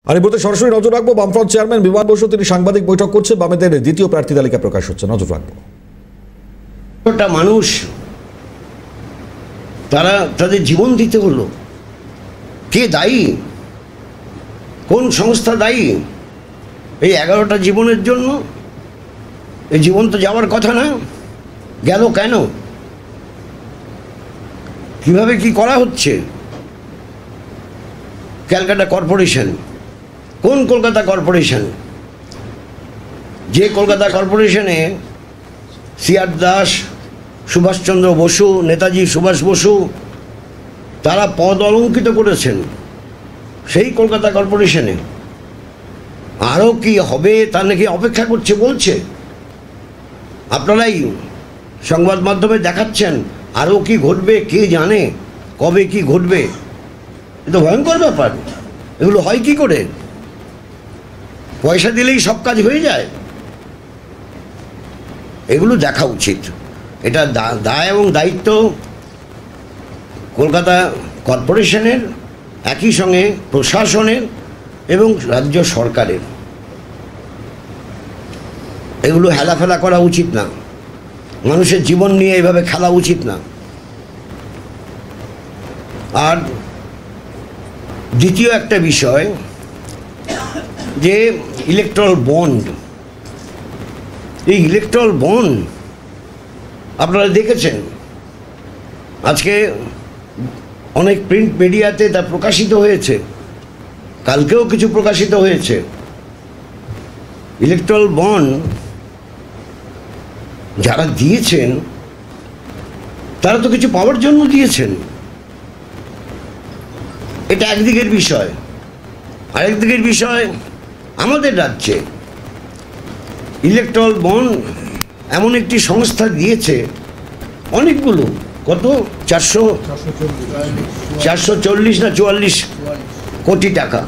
আর এই মুহূর্তে সরাসরি নজর রাখবো বামফ্রন্ট চেয়ারম্যান বিমান বসু, তিনি সাংবাদিক বৈঠক করছে, বামেদের দ্বিতীয় প্রার্থী তালিকা প্রকাশ হচ্ছে, নজর রাখবো। মানুষ তারা তাদের জীবন দিতে হলো, কে দায়ী, কোন সংস্থা দায়ী এই 11টা জীবনের জন্য? এই জীবন তো যাওয়ার কথা না, গেল কেন? কিভাবে কি করা হচ্ছে? ক্যালকাটা কর্পোরেশন, কোন কলকাতা কর্পোরেশন? যে কলকাতা কর্পোরেশনে সিআর দাস, সুভাষচন্দ্র বসু, নেতাজি সুভাষ বসু তারা পদ অলঙ্কিত করেছেন, সেই কলকাতা কর্পোরেশনে আরও কি হবে তা নাকি অপেক্ষা করছে বলছে। আপনারাই সংবাদ মাধ্যমে দেখাচ্ছেন আরও কি ঘটবে, কে জানে কবে কি ঘটবে। এ তো ভয়ঙ্কর ব্যাপার। এগুলো হয় কি করে? পয়সা দিলেই সব কাজ হয়ে যায়? এগুলো দেখা উচিত। এটা দায় এবং দায়িত্ব কলকাতা কর্পোরেশনের, একই সঙ্গে প্রশাসনের এবং রাজ্য সরকারের। এগুলো হেলাফেলা করা উচিত না, মানুষের জীবন নিয়ে এভাবে খেলা উচিত না। আর দ্বিতীয় একটা বিষয়, যে ইলেকট্রাল বন্ড, এই ইলেকট্রাল বন্ড আপনারা দেখেছেন, আজকে অনেক প্রিন্ট মিডিয়াতে তা প্রকাশিত হয়েছে, কালকেও কিছু প্রকাশিত হয়েছে। ইলেকট্রাল বন্ড যারা দিয়েছেন তারা তো কিছু পাওয়ার জন্য দিয়েছেন, এটা একদিকের বিষয়। আরেকদিকের বিষয়, আমাদের রাজ্যে ইলেকট্রাল বন্ড এমন একটি সংস্থা দিয়েছে অনেকগুলো, কত 440 না 44 কোটি টাকা।